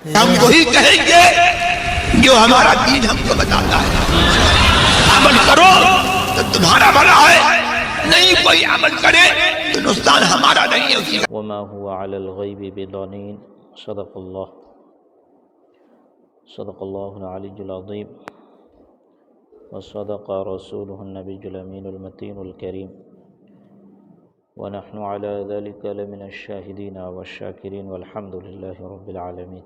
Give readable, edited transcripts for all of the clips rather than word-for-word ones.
ہم وہی کہیں گے جو ہمارا دین ہم کو بتاتا ہے. عمل کرو تو تمہارا بھلا ہے، نہیں کوئی عمل کرے تو نقصان ہمارا نہیں ہے اسی کا. وما هو على الغیب بضنین. صدق اللہ العلی العظیم وصدق رسوله النبی الامین المتین الکریم ونحن على ذلك لمن الشاہدین والشاکرین والحمد للہ رب العالمین.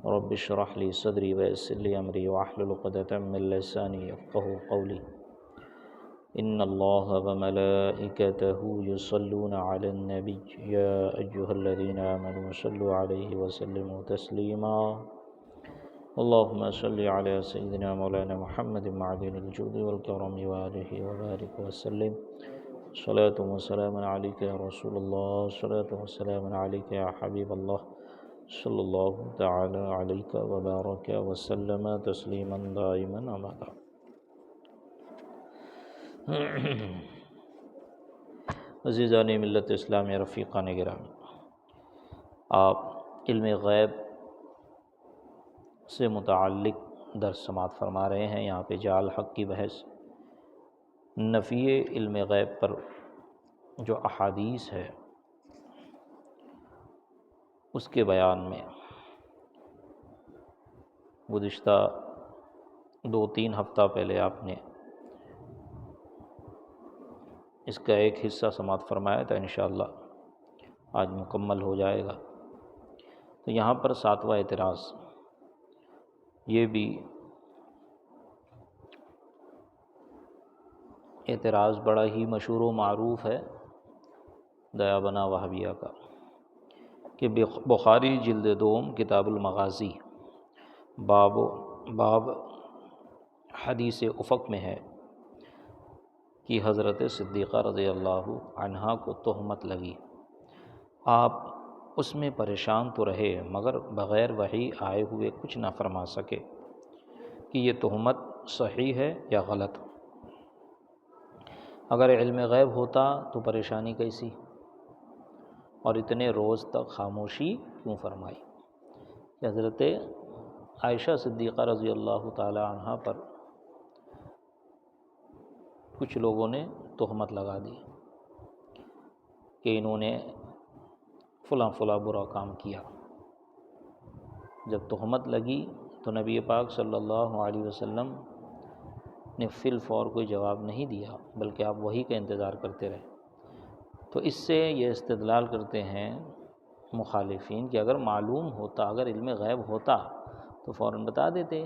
رب اشرح لي صدری ويسر لي امری واحلل عقدۃ من لسانی یفقهوا قولی. ان اللہ وملائکته یصلون علی النبی یا ایها الذین آمنوا صلوا علیہ وسلموا تسلیما. اللہم صل علی سیدنا مولانا محمد معدن الجود والکرم وآلہ وبارک وسلم. صلاۃ وسلام علیک یا رسول اللہ، صلاۃ وسلام علیک یا حبیب اللہ، صلی اللہ تعالی علیک وبارک وسلم تسلیما دائما ابدا. عزیزان ملت اسلامی، رفیقان گرامی، آپ علم غیب سے متعلق درس سماعت فرما رہے ہیں. یہاں پہ جعل حق کی بحث، نفی علم غیب پر جو احادیث ہے اس کے بیان میں گزشتہ 2-3 ہفتہ پہلے آپ نے اس کا ایک حصہ سماعت فرمایا تھا. انشاءاللہ آج مکمل ہو جائے گا. تو یہاں پر 7واں اعتراض، یہ بھی اعتراض بڑا ہی مشہور و معروف ہے دیا بنا وہابیہ کا، کہ بخاری جلد 2 کتاب المغازی باب حدیث افق میں ہے کہ حضرت صدیقہ رضی اللہ عنہا کو تہمت لگی. آپ اس میں پریشان تو رہے مگر بغیر وحی آئے ہوئے کچھ نہ فرما سکے کہ یہ تہمت صحیح ہے یا غلط. اگر علم غیب ہوتا تو پریشانی کیسی، اور اتنے روز تک خاموشی کیوں فرمائی. کہ حضرت عائشہ صدیقہ رضی اللہ تعالی عنہا پر کچھ لوگوں نے تہمت لگا دی کہ انہوں نے فلاں برا کام کیا. جب تہمت لگی تو نبی پاک صلی اللہ علیہ وسلم نے فی الفور کوئی جواب نہیں دیا، بلکہ آپ وحی کا انتظار کرتے رہے. تو اس سے یہ استدلال کرتے ہیں مخالفین کہ اگر معلوم ہوتا، اگر علم غیب ہوتا تو فوراً بتا دیتے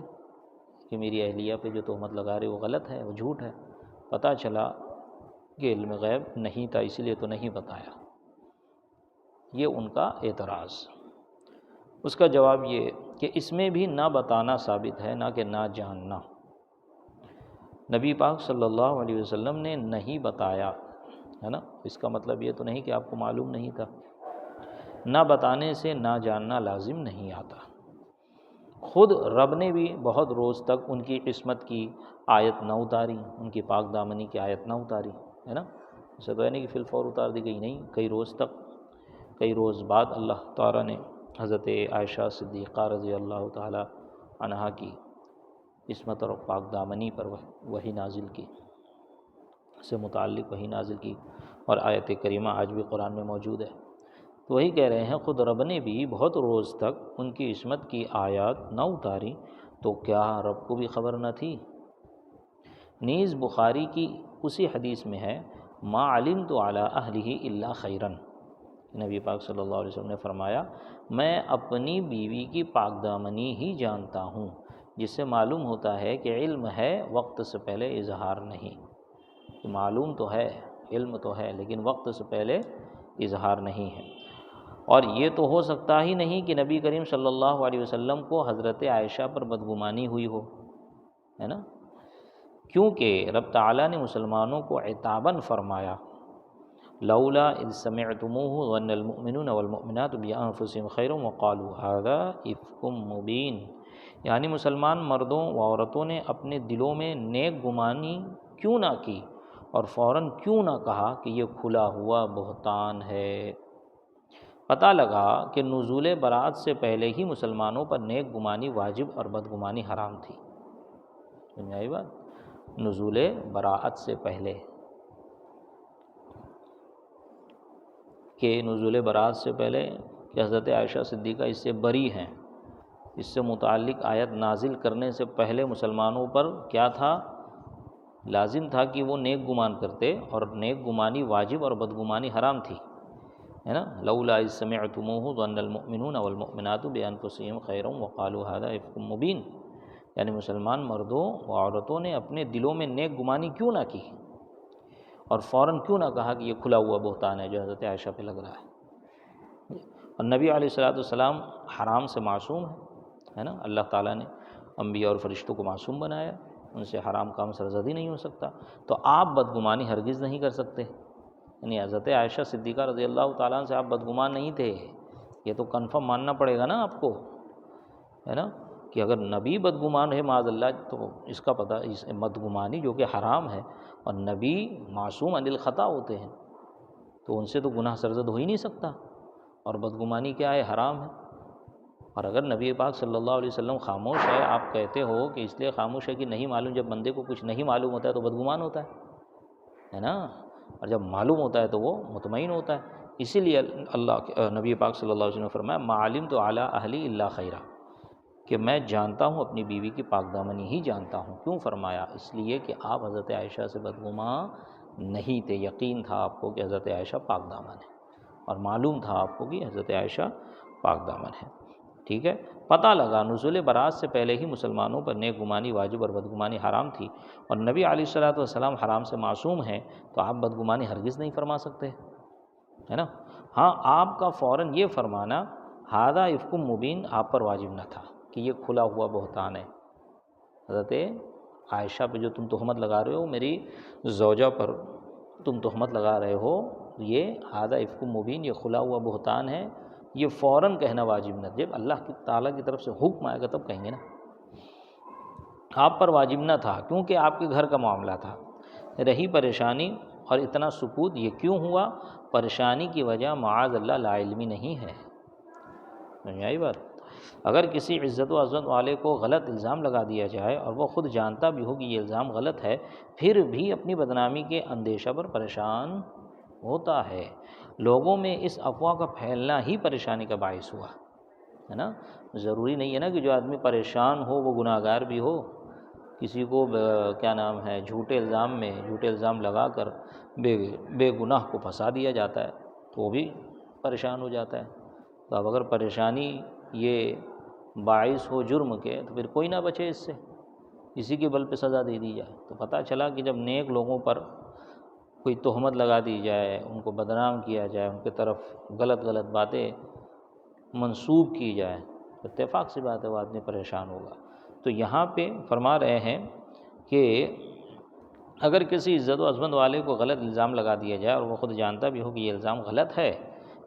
کہ میری اہلیہ پہ جو تہمت لگا رہے وہ غلط ہے، وہ جھوٹ ہے. پتہ چلا کہ علم غیب نہیں تھا، اسی لیے تو نہیں بتایا. یہ ان کا اعتراض. اس کا جواب یہ کہ اس میں بھی نہ بتانا ثابت ہے، نہ کہ نہ جاننا. نبی پاک صلی اللہ علیہ وسلم نے نہیں بتایا ہے نا، اس کا مطلب یہ تو نہیں کہ آپ کو معلوم نہیں تھا. نہ بتانے سے نہ جاننا لازم نہیں آتا. خود رب نے بھی بہت روز تک ان کی قسمت کی آیت نہ اتاری، ان کی پاک دامنی کی آیت نہ اتاری ہے نا. اسے تو ہے نہیں کہ فی الفور اتار دی گئی، نہیں، کئی روز تک، کئی روز بعد اللہ تعالیٰ نے حضرت عائشہ صدیقہ رضی اللہ تعالی عنہا کی قسمت اور پاک دامنی پر وحی نازل کی، سے متعلق وحی نازل کی، اور آیت کریمہ آج بھی قرآن میں موجود ہے. تو وہی کہہ رہے ہیں خود رب نے بھی بہت روز تک ان کی عصمت کی آیات نہ اتاری، تو کیا رب کو بھی خبر نہ تھی. نیز بخاری کی اسی حدیث میں ہے ما علمت علی اہلہ الا خیرا. نبی پاک صلی اللہ علیہ وسلم نے فرمایا میں اپنی بیوی کی پاک دامنی ہی جانتا ہوں، جس سے معلوم ہوتا ہے کہ علم ہے، وقت سے پہلے اظہار نہیں. معلوم تو ہے، علم تو ہے، لیکن وقت سے پہلے اظہار نہیں ہے. اور یہ تو ہو سکتا ہی نہیں کہ نبی کریم صلی اللہ علیہ وسلم کو حضرت عائشہ پر بدگمانی ہوئی ہو، ہے نا. کیونکہ رب تعالیٰ نے مسلمانوں کو عتاباً فرمایا لولا اذ سمعتموه ظن المؤمنون والمؤمنات بانفسهم خیر وقالوا هذا افک مبین. یعنی مسلمان مردوں و عورتوں نے اپنے دلوں میں نیک گمانی کیوں نہ کی اور فوراً کیوں نہ کہا کہ یہ کھلا ہوا بہتان ہے. پتہ لگا کہ نزول برات سے پہلے ہی مسلمانوں پر نیک گمانی واجب اور بدگمانی حرام تھی۔ سمجھ آئی بات؟ نزول برات سے پہلے، کہ نزول برات سے پہلے کہ حضرت عائشہ صدیقہ اس سے بری ہیں، اس سے متعلق آیت نازل کرنے سے پہلے مسلمانوں پر کیا تھا؟ لازم تھا کہ وہ نیک گمان کرتے، اور نیک گمانی واجب اور بدگمانی حرام تھی، ہے نا؟ لولا اذ سمعتموہ ظن المؤمنون والمؤمنات بانفسہم خیرا وقالوا ھذا افک مبین، یعنی مسلمان مردوں و عورتوں نے اپنے دلوں میں نیک گمانی کیوں نہ کی، اور فوراً کیوں نہ کہا کہ یہ کھلا ہوا بہتان ہے جو حضرت عائشہ پہ لگ رہا ہے۔ اور نبی علیہ الصلوۃ والسلام حرام سے معصوم ہے نا؟ اللہ تعالیٰ نے انبیاء اور فرشتوں کو معصوم بنایا، ان سے حرام کام سرزد ہی نہیں ہو سکتا، تو آپ بدگمانی ہرگز نہیں کر سکتے۔ یعنی حضرت عائشہ صدیقہ رضی اللہ تعالیٰ عنہ سے آپ بدگمان نہیں تھے، یہ تو کنفرم ماننا پڑے گا نا آپ کو، ہے نا؟ کہ اگر نبی بدگمان ہے معاذ اللہ، تو اس کا پتہ، اس بدگمانی جو کہ حرام ہے، اور نبی معصوم عن الخطا ہوتے ہیں، تو ان سے تو گناہ سرزد ہو ہی نہیں سکتا، اور بدگمانی کیا ہے؟ حرام ہے۔ اور اگر نبی پاک صلی اللہ علیہ وسلم خاموش ہے، آپ کہتے ہو کہ اس لیے خاموش ہے کہ نہیں معلوم، جب بندے کو کچھ نہیں معلوم ہوتا ہے تو بدگمان ہوتا ہے نا؟ اور جب معلوم ہوتا ہے تو وہ مطمئن ہوتا ہے۔ اسی لیے اللہ کے نبی پاک صلی اللہ علیہ وسلم نے فرمایا ما علمت علی اہلی الا خیرا، کہ میں جانتا ہوں اپنی بیوی کی پاک دامنی ہی جانتا ہوں۔ کیوں فرمایا؟ اس لیے کہ آپ حضرت عائشہ سے بدگمان نہیں تھے، یقین تھا آپ کو کہ حضرت عائشہ پاک دامن ہے، اور معلوم تھا آپ کو کہ حضرت عائشہ پاک دامن ہے، ٹھیک ہے؟ پتہ لگا نزول برات سے پہلے ہی مسلمانوں پر نیک گمانی واجب اور بدگمانی حرام تھی، اور نبی علیہ الصلوۃ والسلام حرام سے معصوم ہیں، تو آپ بدگمانی ہرگز نہیں فرما سکتے، ہے نا؟ ہاں، آپ کا فوراً یہ فرمانا ھذا افک مبین آپ پر واجب نہ تھا کہ یہ کھلا ہوا بہتان ہے، حضرت عائشہ پہ جو تم تہمت لگا رہے ہو، میری زوجہ پر تم تہمت لگا رہے ہو، یہ ھذا افک مبین، یہ کھلا ہوا بہتان ہے، یہ فوراً کہنا واجب نہ، جب اللہ کی تعالیٰ کی طرف سے حکم آئے گا تب کہیں گے نا۔ آپ پر واجب نہ تھا کیونکہ آپ کے گھر کا معاملہ تھا۔ رہی پریشانی اور اتنا سکوت، یہ کیوں ہوا؟ پریشانی کی وجہ معاذ اللہ لا علمی نہیں ہے، نہیں آئی بات؟ اگر کسی عزت و عظمت والے کو غلط الزام لگا دیا جائے اور وہ خود جانتا بھی ہو کہ یہ الزام غلط ہے، پھر بھی اپنی بدنامی کے اندیشہ پر پریشان ہوتا ہے۔ لوگوں میں اس افواہ کا پھیلنا ہی پریشانی کا باعث ہوا، ہے نا؟ ضروری نہیں ہے نا کہ جو آدمی پریشان ہو وہ گناہ گار بھی ہو۔ کسی کو کیا نام ہے، جھوٹے الزام لگا کر بے گناہ کو پھنسا دیا جاتا ہے تو وہ بھی پریشان ہو جاتا ہے۔ تو اب اگر پریشانی یہ باعث ہو جرم کے، تو پھر کوئی نہ بچے اس سے، اسی کے بل پہ سزا دے دی جائے۔ تو پتہ چلا کہ جب نیک لوگوں پر کوئی تہمت لگا دی جائے، ان کو بدنام کیا جائے، ان کی طرف غلط باتیں منسوب کی جائے، اتفاق سی بات ہے وہ آدمی پریشان ہوگا۔ تو یہاں پہ فرما رہے ہیں کہ اگر کسی عزت و عظمت والے کو غلط الزام لگا دیا جائے اور وہ خود جانتا بھی ہو کہ یہ الزام غلط ہے،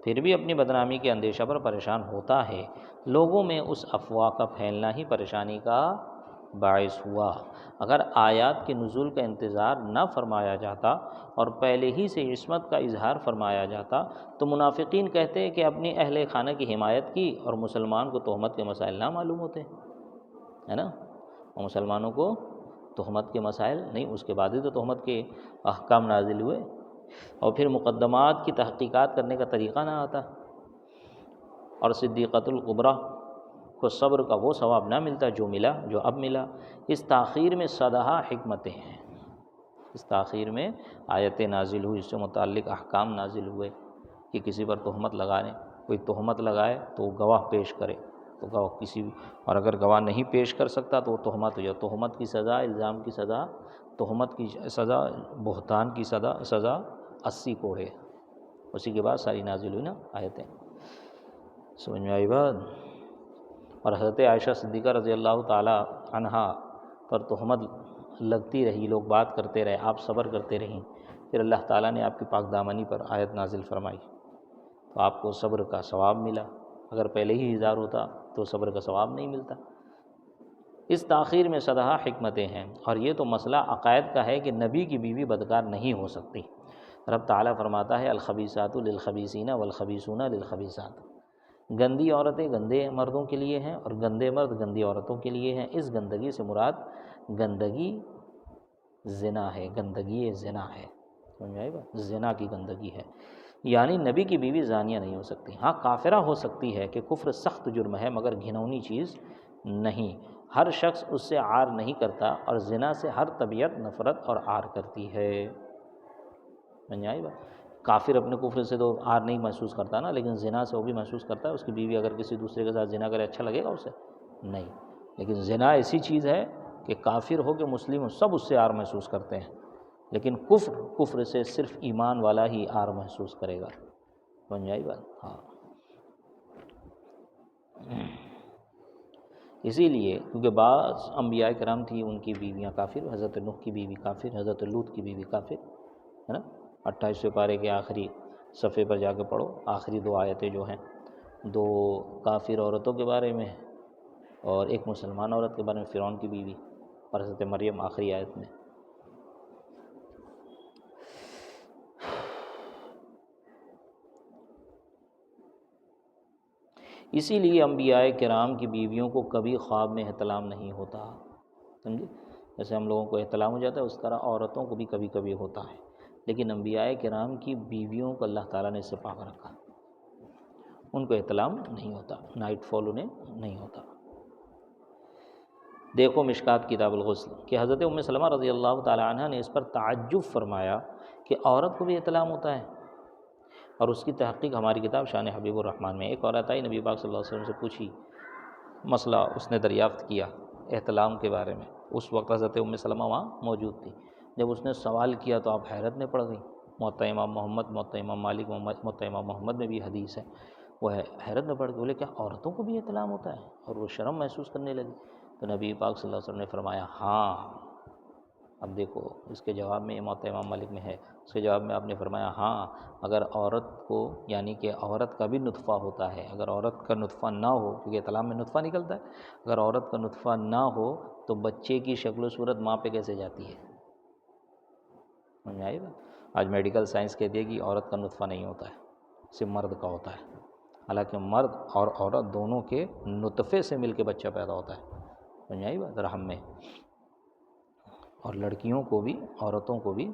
پھر بھی اپنی بدنامی کے اندیشہ پر پریشان ہوتا ہے، لوگوں میں اس افواہ کا پھیلنا ہی پریشانی کا باعث ہوا۔ اگر آیات کے نزول کا انتظار نہ فرمایا جاتا اور پہلے ہی سے عصمت کا اظہار فرمایا جاتا تو منافقین کہتے کہ اپنی اہل خانہ کی حمایت کی اور مسلمان کو تہمت کے مسائل نہ معلوم ہوتے، ہے نا؟ اور مسلمانوں کو تہمت کے مسائل نہیں، اس کے بعد ہی تو تہمت کے احکام نازل ہوئے، اور پھر مقدمات کی تحقیقات کرنے کا طریقہ نہ آتا، اور صدیقۃ الکبریٰ کو صبر کا وہ ثواب نہ ملتا جو اب ملا۔ اس تاخیر میں صدہا حکمتیں ہیں، اس تاخیر میں آیتیں نازل ہوئی، اس سے متعلق احکام نازل ہوئے کہ کسی پر تہمت لگانے، کوئی تہمت لگائے تو وہ گواہ پیش کرے، تو گواہ اور اگر گواہ نہیں پیش کر سکتا تو وہ تہمت ہو جائے، تہمت کی سزا، الزام کی سزا، تہمت کی سزا، بہتان کی سزا 80 کوڑے۔ اسی کے بعد ساری نازل ہوئی نا آیتیں، سمجھ میں آئی بات؟ اور حضرت عائشہ صدیقہ رضی اللہ تعالی عنہا پر تہمت لگتی رہی، لوگ بات کرتے رہے، آپ صبر کرتے رہیں، پھر اللہ تعالیٰ نے آپ کی پاک دامنی پر آیت نازل فرمائی تو آپ کو صبر کا ثواب ملا، اگر پہلے ہی اظہار ہوتا تو صبر کا ثواب نہیں ملتا۔ اس تاخیر میں صدہا حکمتیں ہیں، اور یہ تو مسئلہ عقائد کا ہے کہ نبی کی بیوی بدکار نہیں ہو سکتی، رب تعالیٰ فرماتا ہے الخبیثات للخبیثین والخبیثون للخبیثات، گندی عورتیں گندے مردوں کے لیے ہیں اور گندے مرد گندی عورتوں کے لیے ہیں۔ اس گندگی سے مراد گندگی زنا ہے، گندگی زنا ہے، سمجھ آئی بات؟ زنا کی گندگی ہے، یعنی نبی کی بیوی زانیہ نہیں ہو سکتی۔ ہاں کافرہ ہو سکتی ہے کہ کفر سخت جرم ہے مگر گھنونی چیز نہیں، ہر شخص اس سے عار نہیں کرتا، اور زنا سے ہر طبیعت نفرت اور عار کرتی ہے، سمجھ آئی بات؟ کافر اپنے کفر سے تو عار نہیں محسوس کرتا نا، لیکن زنا سے وہ بھی محسوس کرتا ہے۔ اس کی بیوی اگر کسی دوسرے کے ساتھ زنا کرے اچھا لگے گا اسے؟ نہیں، لیکن زنا ایسی چیز ہے کہ کافر ہو کہ مسلم ہو سب اس سے عار محسوس کرتے ہیں، لیکن کفر سے صرف ایمان والا ہی عار محسوس کرے گا، سمجھ آئی بات؟ ہاں، اسی لیے کیونکہ بعض انبیاء کرام تھی ان کی بیویاں کافر، حضرت نوح کی بیوی کافر، حضرت لوط کی بیوی کافر، ہے نا؟ 28ویں پارے کے آخری صفحے پر جا کے پڑھو، آخری 2 آیتیں جو ہیں 2 کافر عورتوں کے بارے میں اور ایک مسلمان عورت کے بارے میں، فرعون کی بیوی اور حضرت مریم آخری آیت میں۔ اسی لیے انبیاء کرام کی بیویوں کو کبھی خواب میں احتلام نہیں ہوتا، سمجھے؟ جیسے ہم لوگوں کو احتلام ہو جاتا ہے اس طرح عورتوں کو بھی کبھی کبھی ہوتا ہے، لیکن انبیاء کرام کی بیویوں کو اللہ تعالیٰ نے اس سے پاک رکھا، ان کو احتلام نہیں ہوتا، نائٹ فال انہیں نہیں ہوتا۔ دیکھو مشکات کتاب الغسل کہ حضرت ام سلمہ رضی اللہ تعالیٰ عنہ نے اس پر تعجب فرمایا کہ عورت کو بھی احتلام ہوتا ہے، اور اس کی تحقیق ہماری کتاب شان حبیب الرحمن میں۔ ایک عورت آئی نبی پاک صلی اللہ علیہ وسلم سے پوچھی، مسئلہ اس نے دریافت کیا احتلام کے بارے میں، اس وقت حضرت ام سلمہ وہاں موجود تھی۔ جب اس نے سوال کیا تو آپ حیرت میں پڑ گئی، موطا امام محمد، موطا امام مالک، موطا امام محمد میں بھی حدیث ہے، وہ حیرت میں پڑ گئی، بولے کیا عورتوں کو بھی احتلام ہوتا ہے؟ اور وہ شرم محسوس کرنے لگی، تو نبی پاک صلی اللہ علیہ وسلم نے فرمایا ہاں۔ اب دیکھو اس کے جواب میں، موطا امام مالک میں ہے، اس کے جواب میں آپ نے فرمایا ہاں، اگر عورت کو، یعنی کہ عورت کا بھی نطفہ ہوتا ہے، اگر عورت کا نطفہ نہ ہو، کیونکہ احتلام میں نطفہ نکلتا ہے، اگر عورت کا نطفہ نہ ہو تو بچے کی شکل و صورت ماں پہ کیسے جاتی ہے؟ سمجھ آئی بات؟ آج میڈیکل سائنس کہتی ہے کہ عورت کا نطفہ نہیں ہوتا ہے، صرف مرد کا ہوتا ہے، حالانکہ مرد اور عورت دونوں کے نطفے سے مل کے بچہ پیدا ہوتا ہے، سمجھ آئی بات؟ رحم میں۔ اور لڑکیوں کو بھی، عورتوں کو بھی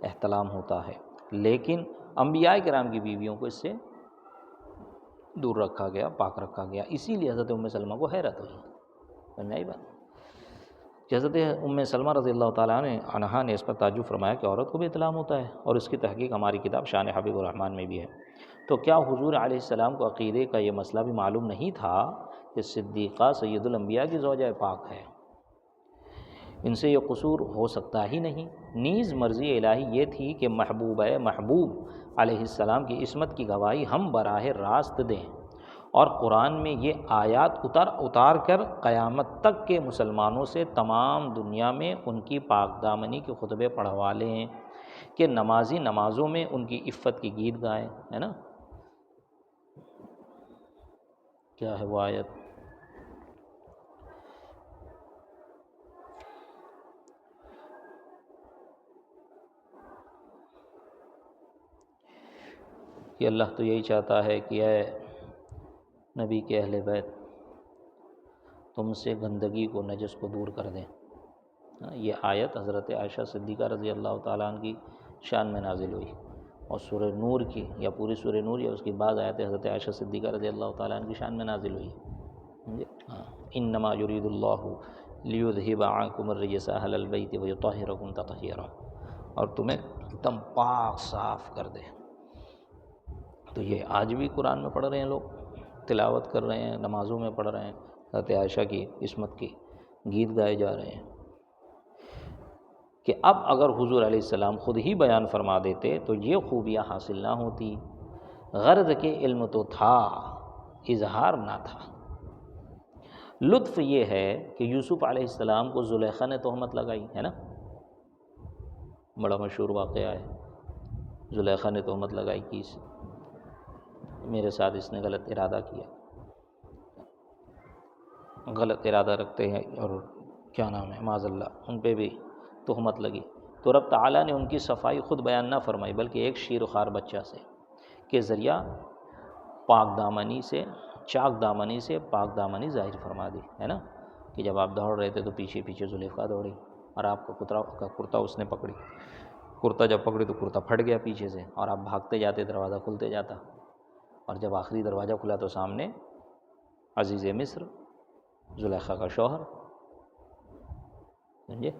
احتلام ہوتا ہے، لیکن انبیاء کرام کی بیویوں کو اس سے دور رکھا گیا، پاک رکھا گیا۔ اسی لیے حضرت ام سلمہ کو حیرت ہوئی، سمجھ آئی بات؟ کہ حضرت ام سلمہ رضی اللہ تعالیٰ عنہا نے اس پر تعجب فرمایا کہ عورت کو بھی احتلام ہوتا ہے، اور اس کی تحقیق ہماری کتاب شان حبیب الرحمن میں بھی ہے۔ تو کیا حضور علیہ السلام کو عقیدے کا یہ مسئلہ بھی معلوم نہیں تھا کہ صدیقہ سید الانبیاء کی زوجہ پاک ہے، ان سے یہ قصور ہو سکتا ہی نہیں؟ نیز مرضی الہی یہ تھی کہ محبوب علیہ السلام کی عصمت کی گواہی ہم براہ راست دیں، اور قرآن میں یہ آیات اتار کر قیامت تک کے مسلمانوں سے تمام دنیا میں ان کی پاک دامنی کے خطبے پڑھوا لیں کہ نمازی نمازوں میں ان کی عفت کی گیت گائیں، ہے نا؟ کیا ہے وہ آیت؟ کہ اللہ تو یہی چاہتا ہے کہ اے نبی کے اہل بیت تم سے گندگی کو، نجس کو دور کر دیں۔ یہ آیت حضرت عائشہ صدیقہ رضی اللہ تعالیٰ عنہ کی شان میں نازل ہوئی، اور سورہ نور کی، یا پوری سورہ نور یا اس کی بعض آیتیں حضرت عائشہ صدیقہ رضی اللہ تعالیٰ عنہ کی شان میں نازل ہوئی۔ انما یرید اللہ لیذھب عنکم الرجس اہل البیت ویطہرکم تطہیرا، اور تمہیں ایک دم پاک صاف کر دے۔ تو یہ آج بھی قرآن میں پڑھ رہے ہیں، لوگ تلاوت کر رہے ہیں، نمازوں میں پڑھ رہے ہیں، حضرت عائشہ کی عصمت کی گیت گائے جا رہے ہیں۔ کہ اب اگر حضور علیہ السلام خود ہی بیان فرما دیتے تو یہ خوبیاں حاصل نہ ہوتی، غرض کے علم تو تھا، اظہار نہ تھا۔ لطف یہ ہے کہ یوسف علیہ السلام کو زلیخا نے تہمت لگائی، ہے نا؟ بڑا مشہور واقعہ ہے، زلیخا نے تہمت لگائی کہ میرے ساتھ اس نے غلط ارادہ کیا، غلط ارادہ رکھتے ہیں، اور کیا نام ہے، معاذ اللہ ان پہ بھی تہمت لگی۔ تو رب تعالیٰ نے ان کی صفائی خود بیان نہ فرمائی بلکہ ایک شیر و خوار بچہ سے کے ذریعہ پاک دامنی سے چاک دامنی سے پاک دامنی ظاہر فرما دی، ہے نا، کہ جب آپ دوڑ رہے تھے تو پیچھے پیچھے زلیخا دوڑی اور آپ کا کرتا اس نے پکڑی، کرتا جب پکڑی تو کرتا پھٹ گیا پیچھے سے، اور آپ بھاگتے جاتے، دروازہ کھلتے جاتا، اور جب آخری دروازہ کھلا تو سامنے عزیز مصر زلیخا کا شوہر، سمجھے؟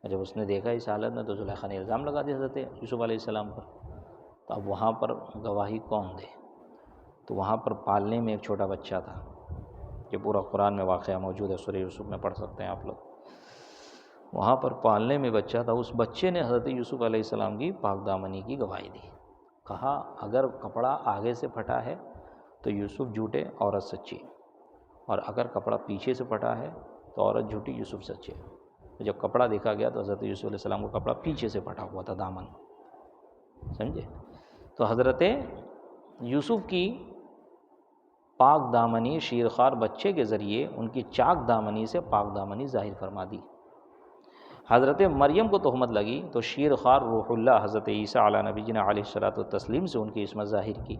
جب اس نے دیکھا اس حالت میں تو زلیخا نے الزام لگا دیا حضرت یوسف علیہ السلام پر، تو اب وہاں پر گواہی کون دے؟ تو وہاں پر پالنے میں ایک چھوٹا بچہ تھا، یہ پورا قرآن میں واقعہ موجود ہے، سورہ یوسف میں پڑھ سکتے ہیں آپ لوگ، وہاں پر پالنے میں بچہ تھا، اس بچے نے حضرت یوسف علیہ السلام کی پاک دامنی کی گواہی دی، کہا اگر کپڑا آگے سے پھٹا ہے تو یوسف جھوٹے عورت سچی، اور اگر کپڑا پیچھے سے پھٹا ہے تو عورت جھوٹی یوسف سچے۔ جب کپڑا دیکھا گیا تو حضرت یوسف علیہ السلام کا کپڑا پیچھے سے پھٹا ہوا تھا، دامن، سمجھے؟ تو حضرت یوسف کی پاک دامنی شیرخوار بچے کے ذریعے ان کی چاک دامنی سے پاک دامنی ظاہر فرما دی۔ حضرت مریم کو تہمت لگی تو شیرخوار روح اللہ حضرت عیسیٰ علیہ نبینا علیہ الصلوۃ والتسلیم سے ان کی عصمت ظاہر کی،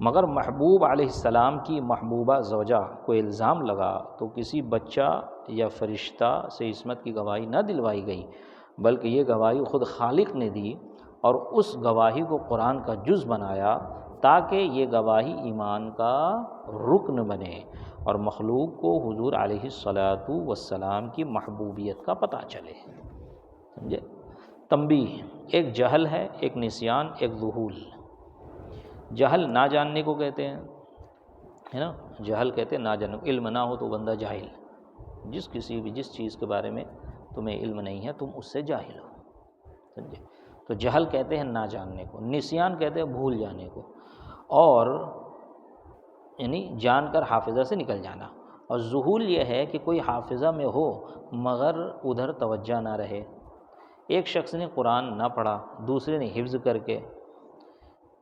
مگر محبوب علیہ السلام کی محبوبہ زوجہ کو الزام لگا تو کسی بچہ یا فرشتہ سے عصمت کی گواہی نہ دلوائی گئی، بلکہ یہ گواہی خود خالق نے دی، اور اس گواہی کو قرآن کا جز بنایا تاکہ یہ گواہی ایمان کا رکن بنے اور مخلوق کو حضور علیہ الصلاۃ والسلام کی محبوبیت کا پتہ چلے، سمجھے؟ تنبیہ، ایک جہل ہے، ایک نسیان، ایک ذہول۔ جہل نہ جاننے کو کہتے ہیں، ہے نا، جہل کہتے ہیں نہ جاننے، علم نہ ہو تو بندہ جاہل، جس چیز کے بارے میں تمہیں علم نہیں ہے تم اس سے جاہل ہو، سمجھے؟ تو جہل کہتے ہیں نہ جاننے کو، نسیان کہتے ہیں بھول جانے کو، اور یعنی جان کر حافظہ سے نکل جانا، اور ذہول یہ ہے کہ کوئی حافظہ میں ہو مگر ادھر توجہ نہ رہے۔ ایک شخص نے قرآن نہ پڑھا، دوسرے نے حفظ کر کے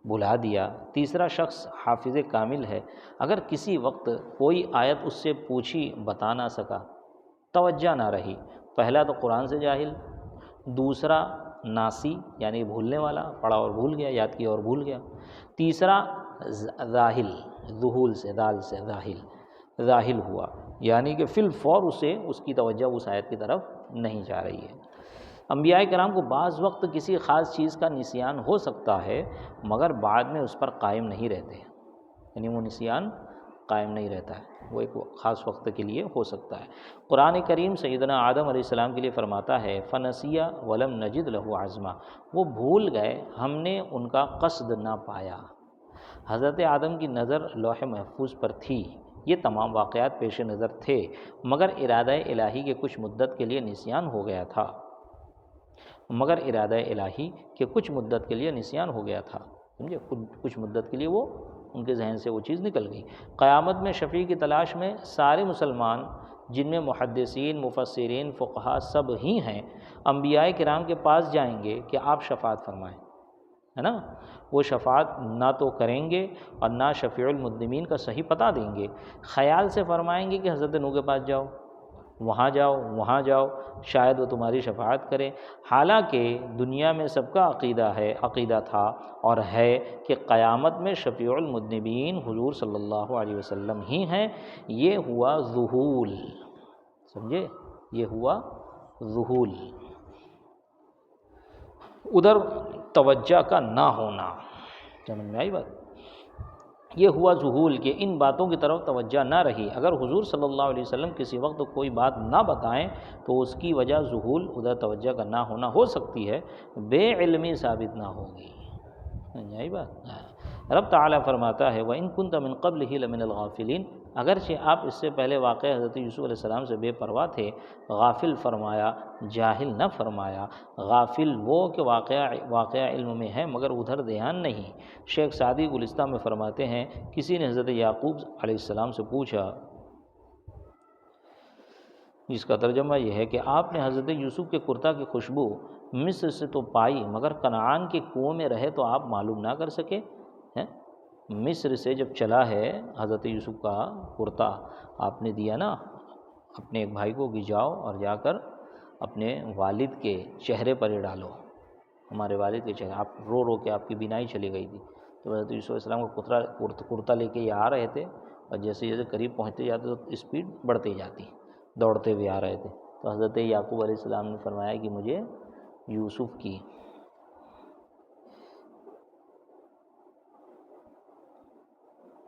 بھلا دیا، تیسرا شخص حافظ کامل ہے، اگر کسی وقت کوئی آیت اس سے پوچھی بتا نہ سکا، توجہ نہ رہی، پہلا تو قرآن سے جاہل، دوسرا ناسی یعنی بھولنے والا، پڑھا اور بھول گیا، یاد کیا اور بھول گیا، تیسرا ذاہل، ذہول سے، دال سے ذاہل ہوا، یعنی کہ فی الفور اسے اس کی توجہ اس آیت کی طرف نہیں جا رہی ہے۔ انبیاء کرام کو بعض وقت کسی خاص چیز کا نسیان ہو سکتا ہے مگر بعد میں اس پر قائم نہیں رہتے، یعنی وہ نسیان قائم نہیں رہتا ہے، وہ ایک خاص وقت کے لیے ہو سکتا ہے۔ قرآن کریم سیدنا آدم علیہ السلام کے لیے فرماتا ہے فَنَسِيَ وَلَمْ نَجِدْ لَهُ عَزْمًا، وہ بھول گئے، ہم نے ان کا قصد نہ پایا۔ حضرت آدم کی نظر لوح محفوظ پر تھی، یہ تمام واقعات پیش نظر تھے، مگر ارادہ الہی کے کچھ مدت کے لیے نسیان ہو گیا تھا، سمجھے؟ کچھ مدت کے لیے وہ ان کے ذہن سے وہ چیز نکل گئی۔ قیامت میں شفیع کی تلاش میں سارے مسلمان، جن میں محدثین، مفسرین، فقہا سب ہی ہیں، انبیاء کرام کے پاس جائیں گے کہ آپ شفاعت فرمائیں، ہے نا؟ وہ شفاعت نہ تو کریں گے اور نہ شفیع المذنبین کا صحیح پتہ دیں گے، خیال سے فرمائیں گے کہ حضرت نوح کے پاس جاؤ، وہاں جاؤ، شاید وہ تمہاری شفاعت کرے، حالانکہ دنیا میں سب کا عقیدہ تھا اور ہے کہ قیامت میں شفیع المذنبین حضور صلی اللہ علیہ وسلم ہی ہیں۔ یہ ہوا ذہول، سمجھے؟ یہ ہوا ذہول، ادھر توجہ کا نہ ہونا، سمجھ میں آئی بات؟ یہ ہوا ذہول کہ ان باتوں کی طرف توجہ نہ رہی۔ اگر حضور صلی اللہ علیہ وسلم کسی وقت کوئی بات نہ بتائیں تو اس کی وجہ ذہول، ادھر توجہ کا نہ ہونا ہو سکتی ہے، بے علمی ثابت نہ ہوگی، سمجھ آئی بات؟ رب تعالیٰ فرماتا ہے وَإِن كُنْتَ مِن قَبْلِهِ لَمِنَ الْغَافِلِينَ، اگرچہ آپ اس سے پہلے واقع حضرت یوسف علیہ السلام سے بے پرواہ تھے، غافل فرمایا، جاہل نہ فرمایا، غافل وہ کہ واقعہ علم میں ہے مگر ادھر دھیان نہیں۔ شیخ سعدی گلستہ میں فرماتے ہیں کسی نے حضرت یعقوب علیہ السلام سے پوچھا، جس کا ترجمہ یہ ہے کہ آپ نے حضرت یوسف کے کرتا کی خوشبو مصر سے تو پائی مگر کنعان کے کنویں میں رہے تو آپ معلوم نہ کر سکے ہیں؟ مصر سے جب چلا ہے حضرت یوسف کا کرتا، آپ نے دیا نا اپنے ایک بھائی کو کہ جاؤ اور جا کر اپنے والد کے چہرے پر ہی ڈالو، ہمارے والد کے چہرے، آپ رو رو کے آپ کی بینائی چلی گئی تھی۔ تو حضرت یوسف علیہ السلام کو کرتا لے کے یہ آ رہے تھے، اور جیسے جیسے قریب پہنچتے جاتے تو اسپیڈ بڑھتی جاتی، دوڑتے ہوئے آ رہے تھے۔ تو حضرت یعقوب علیہ السلام نے فرمایا کہ مجھے یوسف کی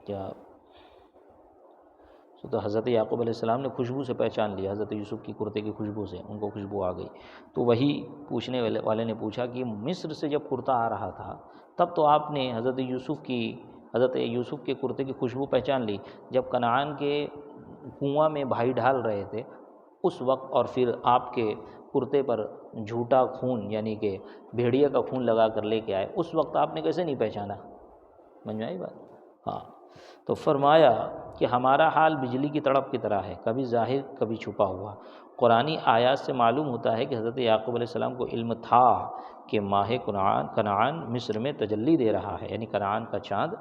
کیا، تو حضرت یعقوب علیہ السلام نے خوشبو سے پہچان لیا، حضرت یوسف کی کرتے کی خوشبو سے ان کو خوشبو آ گئی۔ تو وہی پوچھنے والے نے پوچھا کہ مصر سے جب کرتا آ رہا تھا تب تو آپ نے حضرت یوسف کے کرتے کی خوشبو پہچان لی، جب کنعان کے کنواں میں بھائی ڈال رہے تھے اس وقت، اور پھر آپ کے کرتے پر جھوٹا خون یعنی کہ بھیڑیے کا خون لگا کر لے کے آئے، اس وقت آپ نے کیسے نہیں پہچانا؟ سمجھ میں آئی بات؟ ہاں، تو فرمایا کہ ہمارا حال بجلی کی تڑپ کی طرح ہے، کبھی ظاہر کبھی چھپا ہوا۔ قرآنی آیات سے معلوم ہوتا ہے کہ حضرت یعقوب علیہ السلام کو علم تھا کہ ماہ کنعان مصر میں تجلی دے رہا ہے، یعنی کنعان کا چاند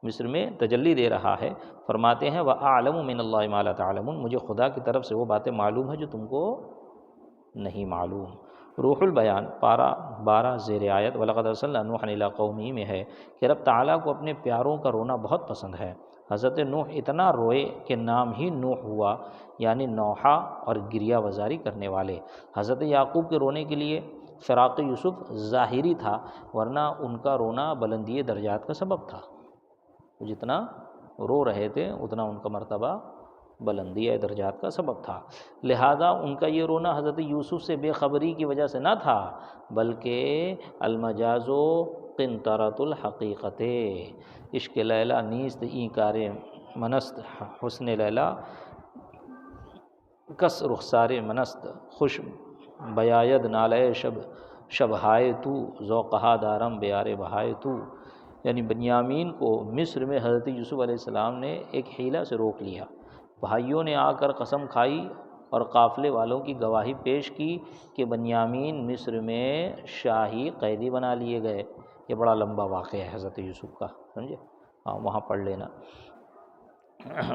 مصر میں تجلی دے رہا ہے۔ فرماتے ہیں وَأَعْلَمُ مِنَ اللَّهِ مَا لَا تَعْلَمُونَ، مجھے خدا کی طرف سے وہ باتیں معلوم ہیں جو تم کو نہیں معلوم۔ روح البیان پارہ 12 زیر آیت وَلَقَدْ أَرْسَلْنَا نُوحًا إِلَىٰ قَوْمِهِ میں ہے کہ رب تعالیٰ کو اپنے پیاروں کا رونا بہت پسند ہے۔ حضرت نوح اتنا روئے کہ نام ہی نوح ہوا، یعنی نوحہ اور گریہ وزاری کرنے والے۔ حضرت یعقوب کے رونے کے لیے فراق یوسف ظاہری تھا، ورنہ ان کا رونا بلندی درجات کا سبب تھا، جتنا رو رہے تھے اتنا ان کا مرتبہ بلندی درجات کا سبب تھا۔ لہذا ان کا یہ رونا حضرت یوسف سے بے خبری کی وجہ سے نہ تھا، بلکہ المجاز و قنطرۃ الحقیقت، عشق لیلا نیست این کار منست، حسن لیلا کس رخسار منست، خوش بیاید نالے شب ہائے تو، ذوقہا دارم بیار بہائے تو۔ یعنی بنیامین کو مصر میں حضرت یوسف علیہ السلام نے ایک حیلہ سے روک لیا، بھائیوں نے آ کر قسم کھائی اور قافلے والوں کی گواہی پیش کی کہ بنیامین مصر میں شاہی قیدی بنا لیے گئے۔ یہ بڑا لمبا واقعہ ہے حضرت یوسف کا، سمجھے؟ ہاں وہاں پڑھ لینا۔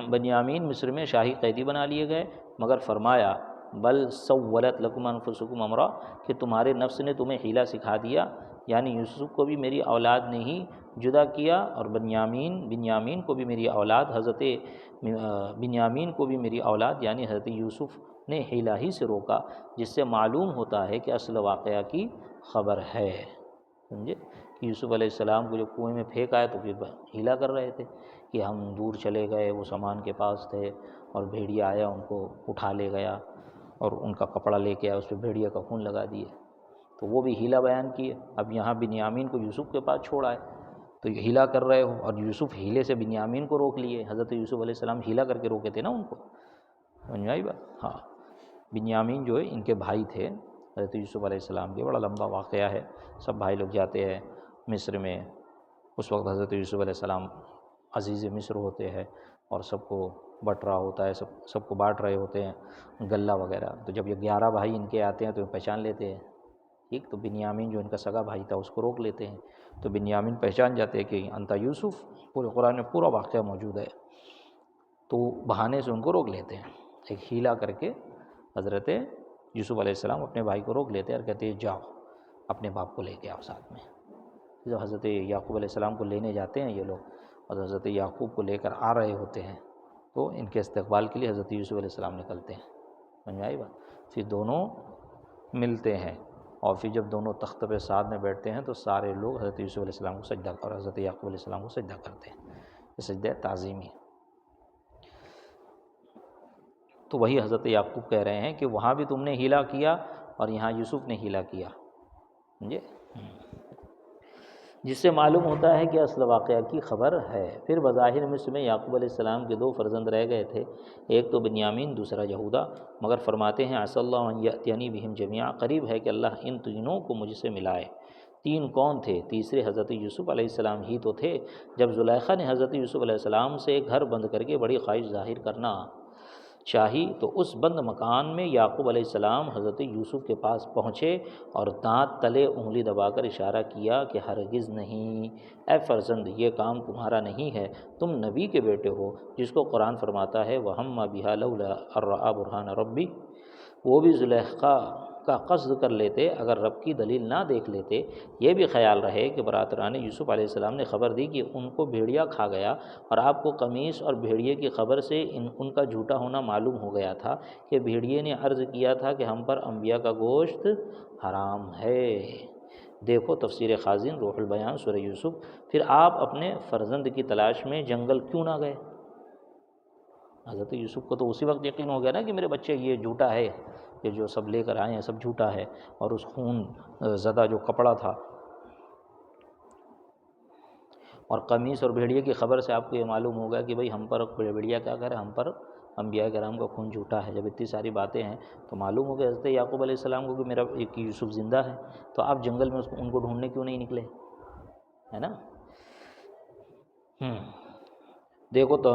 بنیامین مصر میں شاہی قیدی بنا لیے گئے، مگر فرمایا بل سولت لکم انفسکم امرا، کہ تمہارے نفس نے تمہیں حیلہ سکھا دیا، یعنی یوسف کو بھی میری اولاد نے ہی جدا کیا، اور بنیامین کو بھی میری اولاد بنیامین کو بھی میری اولاد یعنی حضرت یوسف نے حیلہ ہی سے روکا، جس سے معلوم ہوتا ہے کہ اصل واقعہ کی خبر ہے، سمجھے؟ کہ یوسف علیہ السلام کو جب کنویں میں پھینک آئے تو پھر حیلہ کر رہے تھے کہ ہم دور چلے گئے، وہ سامان کے پاس تھے اور بھیڑیا آیا ان کو اٹھا لے گیا اور ان کا کپڑا لے کے آیا، اس پہ بھیڑیا کا خون لگا دیے، تو وہ بھی حیلہ بیان کیے۔ اب یہاں بنیامین کو یوسف کے پاس چھوڑ آئے تو یہ حیلہ کر رہے ہو، اور یوسف حیلے سے بنیامین کو روک لیے۔ حضرت یوسف علیہ السلام حیلہ کر کے روکے تھے نا ان کو، سمجھ میں آئی بات؟ ہاں، بنیامین جو ہے ان کے بھائی تھے حضرت یوسف علیہ السلام کے، بڑا لمبا واقعہ ہے۔ سب بھائی لوگ جاتے ہیں مصر میں، اس وقت حضرت یوسف علیہ السلام عزیز مصر ہوتے ہیں اور سب کو بٹ رہا ہوتا ہے، سب کو بانٹ رہے ہوتے ہیں غلہ وغیرہ۔ تو جب یہ 11 بھائی ان کے آتے ہیں تو پہچان لیتے ہیں، ٹھیک؟ تو بنیامین جو ان کا سگا بھائی تھا اس کو روک لیتے ہیں، تو بنیامین پہچان جاتے ہیں کہ انتا یوسف، پورے قرآن میں پورا واقعہ موجود ہے، تو بہانے سے ان کو روک لیتے ہیں، ایک حیلہ کر کے حضرت یوسف علیہ السلام اپنے بھائی کو روک لیتے ہیں اور کہتے ہیں جاؤ اپنے باپ کو لے کے آؤ ساتھ میں۔ جب حضرت یعقوب علیہ السلام کو لینے جاتے ہیں یہ لوگ، اور حضرت یعقوب کو لے کر آ رہے ہوتے ہیں، تو ان کے استقبال کے لیے حضرت یوسف علیہ السلام نکلتے ہیں، سمجھ میں آئی بات؟ پھر دونوں ملتے ہیں، اور پھر جب دونوں تخت پہ ساتھ میں بیٹھتے ہیں تو سارے لوگ حضرت یوسف علیہ السلام کو سجدہ اور حضرت یعقوب علیہ السلام کو سجدہ کرتے ہیں، یہ سجدہ تعظیمی۔ تو وہی حضرت یعقوب کہہ رہے ہیں کہ وہاں بھی تم نے حیلہ کیا اور یہاں یوسف نے حیلہ کیا، سمجھے؟ جس سے معلوم ہوتا ہے کہ اصل واقعہ کی خبر ہے۔ پھر بظاہر مصر میں یعقوب علیہ السلام کے 2 فرزند رہ گئے تھے، ایک تو بنیامین دوسرا یہودا، مگر فرماتے ہیں عسى اللہ ان یأتینی بہم جمیعا، قریب ہے کہ اللہ ان تینوں کو مجھ سے ملائے۔ 3 کون تھے؟ تیسرے حضرت یوسف علیہ السلام ہی تو تھے۔ جب زلیخا نے حضرت یوسف علیہ السلام سے گھر بند کر کے بڑی خواہش ظاہر کرنا چاہی تو اس بند مکان میں یعقوب علیہ السلام حضرت یوسف کے پاس پہنچے اور دانت تلے انگلی دبا کر اشارہ کیا کہ ہرگز نہیں، اے فرزند یہ کام تمہارا نہیں ہے، تم نبی کے بیٹے ہو، جس کو قرآن فرماتا ہے وَهَمَّ بِهَا لَوْلَا أَن رَأَىٰ بُرْهَانَ رَبِّهِ۔ وہ بھی زلیخا کا قصد کر لیتے اگر رب کی دلیل نہ دیکھ لیتے، یہ بھی خیال رہے کہ برادران یوسف علیہ السلام نے خبر دی کہ ان کو بھیڑیا کھا گیا، اور آپ کو قمیص اور بھیڑیے کی خبر سے ان کا جھوٹا ہونا معلوم ہو گیا تھا کہ بھیڑیے نے عرض کیا تھا کہ ہم پر انبیاء کا گوشت حرام ہے۔ دیکھو تفسیر خازن روح البیان سورہ یوسف۔ پھر آپ اپنے فرزند کی تلاش میں جنگل کیوں نہ گئے؟ حضرت یوسف کو تو اسی وقت یقین ہو گیا نا کہ میرے بچے یہ جھوٹا ہے، یہ جو سب لے کر آئے ہیں سب جھوٹا ہے، اور اس خون زدہ جو کپڑا تھا اور قمیص اور بھیڑیے کی خبر سے آپ کو یہ معلوم ہوگا کہ بھئی ہم پر بھیڑیا کیا کرے، ہم پر انبیاء کرام کا خون جھوٹا ہے۔ جب اتنی ساری باتیں ہیں تو معلوم ہو گیا حضرت یعقوب علیہ السلام کو کہ میرا ایک یوسف زندہ ہے، تو آپ جنگل میں ان کو ڈھونڈنے کیوں نہیں نکلے، ہے نا؟ دیکھو تو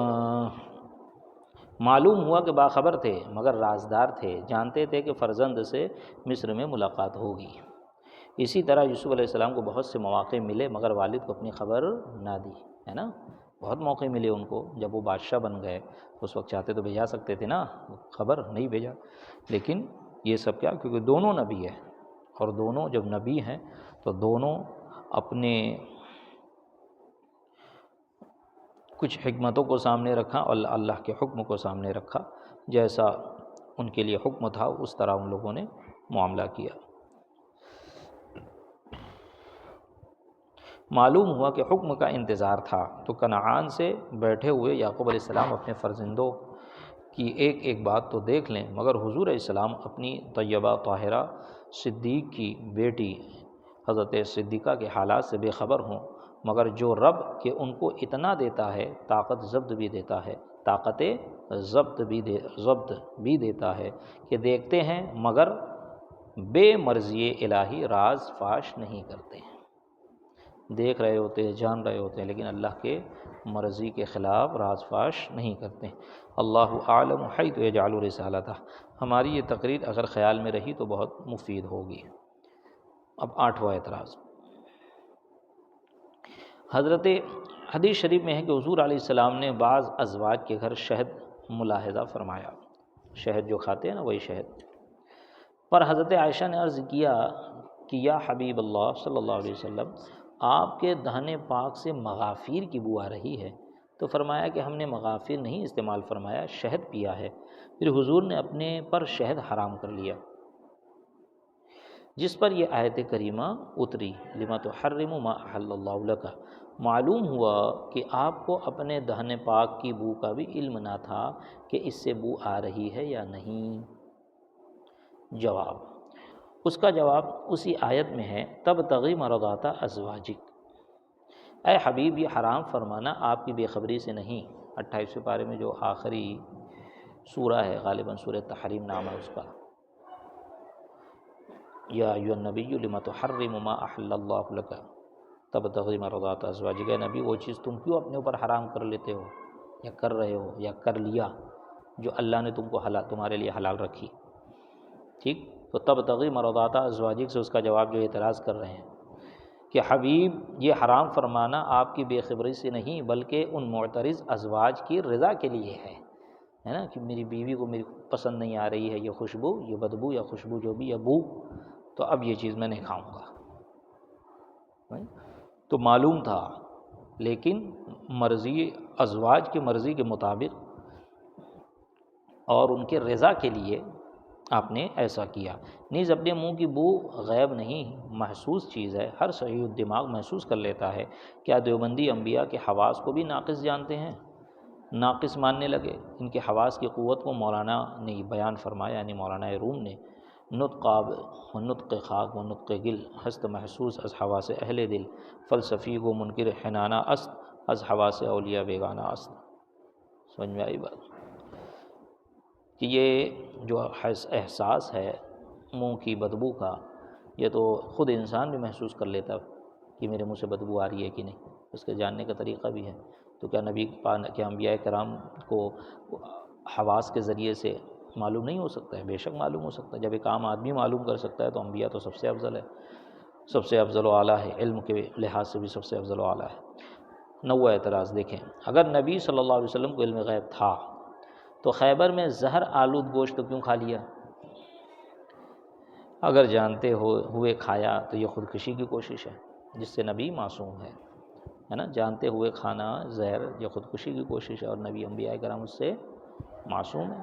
معلوم ہوا کہ باخبر تھے مگر رازدار تھے، جانتے تھے کہ فرزند سے مصر میں ملاقات ہوگی۔ اسی طرح یوسف علیہ السلام کو بہت سے مواقع ملے مگر والد کو اپنی خبر نہ دی، ہے نا؟ بہت موقع ملے ان کو، جب وہ بادشاہ بن گئے اس وقت چاہتے تو بھیجا سکتے تھے نا، خبر نہیں بھیجا۔ لیکن یہ سب کیا، کیونکہ دونوں نبی ہیں، اور دونوں جب نبی ہیں تو دونوں اپنے کچھ حکمتوں کو سامنے رکھا اور اللہ کے حکم کو سامنے رکھا، جیسا ان کے لیے حکم تھا اس طرح ان لوگوں نے معاملہ کیا۔ معلوم ہوا کہ حکم کا انتظار تھا تو کنعان سے بیٹھے ہوئے یعقوب علیہ السلام اپنے فرزندوں کی ایک ایک بات تو دیکھ لیں، مگر حضور علیہ السلام اپنی طیبہ طاہرہ صدیق کی بیٹی حضرت صدیقہ کے حالات سے بے خبر ہوں، مگر جو رب کہ ان کو اتنا دیتا ہے، طاقت ضبط بھی دیتا ہے، طاقت ضبط بھی دیتا ہے کہ دیکھتے ہیں مگر بے مرضی الہی راز فاش نہیں کرتے ہیں۔ دیکھ رہے ہوتے ہیں، جان رہے ہوتے ہیں، لیکن اللہ کے مرضی کے خلاف راز فاش نہیں کرتے ہیں۔ اللہ اعلم حیث یجعل رسالتہ۔ ہماری یہ تقریر اگر خیال میں رہی تو بہت مفید ہوگی۔ اب 8واں اعتراض، حضرت حدیث شریف میں ہے کہ حضور علیہ السلام نے بعض ازواج کے گھر شہد ملاحظہ فرمایا، شہد جو کھاتے ہیں نا وہی شہد، پر حضرت عائشہ نے عرض کیا کہ یا حبیب اللہ صلی اللہ علیہ وسلم، آپ کے دہن پاک سے مغافیر کی بو آ رہی ہے، تو فرمایا کہ ہم نے مغافیر نہیں استعمال فرمایا، شہد پیا ہے۔ پھر حضور نے اپنے پر شہد حرام کر لیا، جس پر یہ آیت کریمہ اتری، لما تحرم ما احل اللہ لک۔ معلوم ہوا کہ آپ کو اپنے دہن پاک کی بو کا بھی علم نہ تھا کہ اس سے بو آ رہی ہے یا نہیں۔ جواب، اس کا جواب اسی آیت میں ہے، تبتغی مرضات ازواجک۔ اے حبیب، یہ حرام فرمانا آپ کی بے خبری سے نہیں۔ 28ویں پارے میں جو آخری سورہ ہے، غالباً سورہ تحریم نام ہے اس کا، یا ایھا النبی لما تحرم ما احل اللہ لک تبتغی مرضات ازواجک۔ اے نبی، وہ چیز تم کیوں اپنے اوپر حرام کر لیتے ہو یا کر رہے ہو یا کر لیا جو اللہ نے تم کو تمہارے لیے حلال رکھی۔ ٹھیک، تو تبتغی مرضات ازواجک سے اس کا جواب جو اعتراض کر رہے ہیں کہ حبیب، یہ حرام فرمانا آپ کی بے خبری سے نہیں بلکہ ان معترض ازواج کی رضا کے لیے ہے نا، کہ میری بیوی کو میری پسند نہیں آ رہی ہے یہ خوشبو، یہ بدبو یا خوشبو جو بھی، یا بو، تو اب یہ چیز میں نہیں کھاؤں گا۔ تو معلوم تھا، لیکن مرضی ازواج کی مرضی کے مطابق اور ان کے رضا کے لیے آپ نے ایسا کیا۔ نیز اپنے منہ کی بو غیب نہیں، محسوس چیز ہے، ہر صحیح الدماغ محسوس کر لیتا ہے۔ کیا دیوبندی انبیاء کے حواس کو بھی ناقص جانتے ہیں؟ ناقص ماننے لگے۔ ان کے حواس کی قوت کو مولانا نے بیان فرمایا، یعنی مولانا روم نے، نطق آب و نطق خاک و نطق گل، ہست محسوس از حواس اہل دل، فلسفی و منکر حنانہ است، از حواس اولیاء بیگانہ است۔ سمجھ میں آئی بات؟ کہ یہ جو احساس ہے منہ کی بدبو کا، یہ تو خود انسان بھی محسوس کر لیتا کہ میرے منہ سے بدبو آ رہی ہے کہ نہیں، اس کے جاننے کا طریقہ بھی ہے۔ تو کیا نبی کیا انبیاء کرام کو حواس کے ذریعے سے معلوم نہیں ہو سکتا ہے؟ بے شک معلوم ہو سکتا ہے۔ جب ایک عام آدمی معلوم کر سکتا ہے تو انبیاء تو سب سے افضل ہے، سب سے افضل و اعلیٰ ہے، علم کے لحاظ سے بھی سب سے افضل و اعلیٰ ہے۔ 9واں اعتراض دیکھیں، اگر نبی صلی اللہ علیہ وسلم کو علم غیب تھا تو خیبر میں زہر آلود گوشت کیوں کھا لیا؟ اگر جانتے ہوئے کھایا تو یہ خودکشی کی کوشش ہے، جس سے نبی معصوم ہے نا، جانتے ہوئے کھانا زہر یہ خودکشی کی کوشش ہے، اور نبی انبیاء کرام اس سے معصوم ہے۔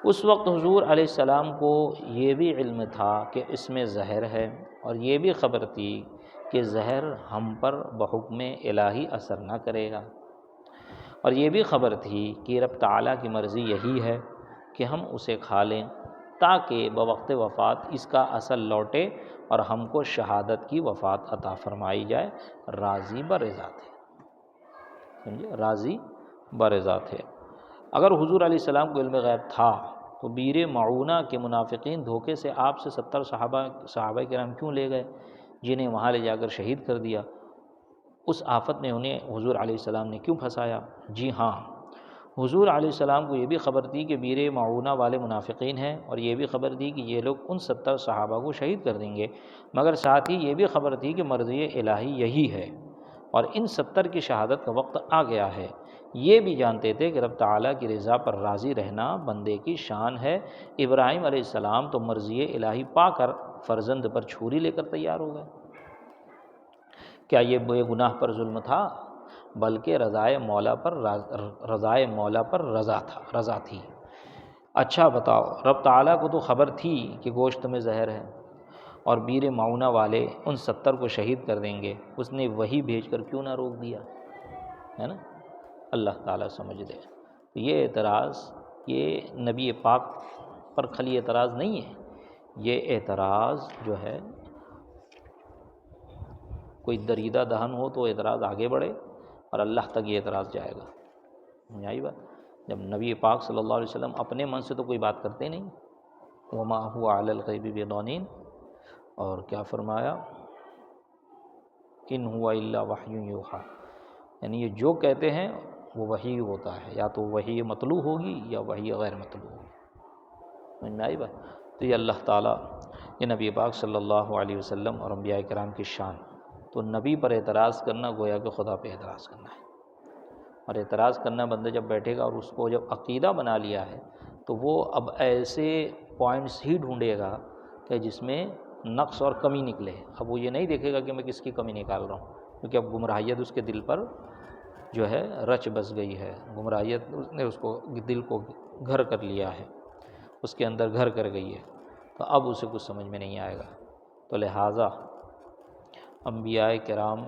اس وقت حضور علیہ السلام کو یہ بھی علم تھا کہ اس میں زہر ہے، اور یہ بھی خبر تھی کہ زہر ہم پر بحکم الہی اثر نہ کرے گا، اور یہ بھی خبر تھی کہ رب تعالیٰ کی مرضی یہی ہے کہ ہم اسے کھا لیں تاکہ بوقت وفات اس کا اصل لوٹے اور ہم کو شہادت کی وفات عطا فرمائی جائے، راضی برضا تھے، سمجھے، راضی برضا تھے۔ اگر حضور علیہ السلام کو علم غیب تھا تو بیر معونہ کے منافقین دھوکے سے آپ سے 70 صحابہ کرام کیوں لے گئے، جنہیں وہاں لے جا کر شہید کر دیا؟ اس آفت نے انہیں حضور علیہ السلام نے کیوں پھنسایا؟ جی ہاں، حضور علیہ السلام کو یہ بھی خبر تھی کہ بیر معونہ والے منافقین ہیں، اور یہ بھی خبر تھی کہ یہ لوگ ان 70 صحابہ کو شہید کر دیں گے، مگر ساتھ ہی یہ بھی خبر تھی کہ مرضی الہی یہی ہے اور ان 70 کی شہادت کا وقت آ گیا ہے۔ یہ بھی جانتے تھے کہ رب تعالیٰ کی رضا پر راضی رہنا بندے کی شان ہے۔ ابراہیم علیہ السلام تو مرضی الہی پا کر فرزند پر چھری لے کر تیار ہو گئے۔ کیا یہ بے گناہ پر ظلم تھا؟ بلکہ رضائے مولا پر رضا تھی۔ اچھا بتاؤ، رب تعالیٰ کو تو خبر تھی کہ گوشت میں زہر ہے اور بیر معونہ والے ان 70 کو شہید کر دیں گے، اس نے وہی بھیج کر کیوں نہ روک دیا، ہے نا؟ اللہ تعالیٰ سمجھ دے۔ یہ اعتراض یہ نبی پاک پر خلی اعتراض نہیں ہے، یہ اعتراض جو ہے کوئی دریدہ دہن ہو تو اعتراض آگے بڑھے، اور اللہ تک یہ اعتراض جائے گا۔ یہی بات، جب نبی پاک صلی اللہ علیہ وسلم اپنے من سے تو کوئی بات کرتے نہیں، وما هو علی الغیب بضنین، اور کیا فرمایا، ان هو الا وحی یوحی، یعنی یہ جو کہتے ہیں وہ وحی ہوتا ہے، یا تو وحی مطلوع ہوگی یا وحی غیر مطلوع ہوگی۔ سمجھ میں آئی بات؟ تو یہ اللہ تعالیٰ، یہ نبی پاک صلی اللہ علیہ وسلم اور انبیاء کرام کی شان، تو نبی پر اعتراض کرنا گویا کہ خدا پہ اعتراض کرنا ہے، اور اعتراض کرنا بندہ جب بیٹھے گا اور اس کو جب عقیدہ بنا لیا ہے تو وہ اب ایسے پوائنٹس ہی ڈھونڈے گا کہ جس میں نقص اور کمی نکلے۔ اب وہ یہ نہیں دیکھے گا کہ میں کس کی کمی نکال رہا ہوں، کیونکہ اب گمراہیت اس کے دل پر جو ہے رچ بس گئی ہے، گمراہیت نے اس کو دل کو گھر کر لیا ہے، اس کے اندر گھر کر گئی ہے، تو اب اسے کچھ سمجھ میں نہیں آئے گا۔ تو لہٰذا انبیاء کرام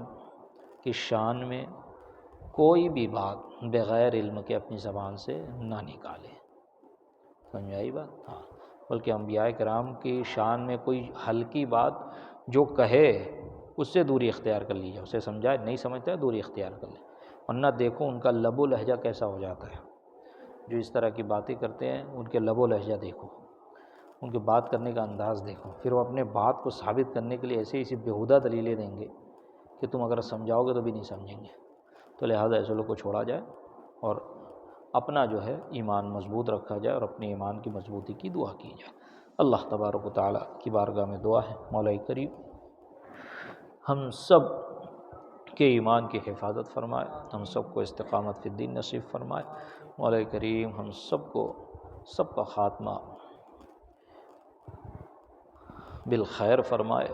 کی شان میں کوئی بھی بات بغیر علم کے اپنی زبان سے نہ نکالے، سمجھ میں آئی بات؟ ہاں، بلکہ انبیاء کرام کی شان میں کوئی ہلکی بات جو کہے اس سے دوری اختیار کر لیجیے، اسے سمجھائے نہیں سمجھتا ہے دوری اختیار کر لے، ورنہ دیکھو ان کا لب و لہجہ کیسا ہو جاتا ہے۔ جو اس طرح کی باتیں کرتے ہیں ان کے لب و لہجہ دیکھو، ان کے بات کرنے کا انداز دیکھو، پھر وہ اپنے بات کو ثابت کرنے کے لیے ایسی بیہودہ دلیلیں دیں گے کہ تم اگر سمجھاؤ گے تو بھی نہیں سمجھیں گے۔ تو لہٰذا ایسے لوگ کو چھوڑا جائے اور اپنا جو ہے ایمان مضبوط رکھا جائے اور اپنے ایمان کی مضبوطی کی دعا کی جائے۔ اللہ تبارک و تعالیٰ کی بارگاہ میں دعا ہے، مولا کریم ہم سب کے ایمان کی حفاظت فرمائے، ہم سب کو استقامت فی الدین نصیب فرمائے۔ مولا کریم ہم سب کا خاتمہ بالخیر فرمائے،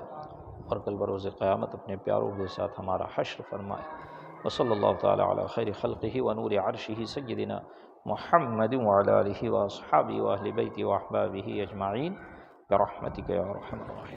اور کل بروز قیامت اپنے پیاروں کے ساتھ ہمارا حشر فرمائے۔ وصلی اللہ تعالی علی خیر خلقہ ونور عرشہ سیدنا محمد وعلی آلہ واصحابہ واہل بیتہ واحبابہ اجمعین برحمتک یا ارحم الراحمین۔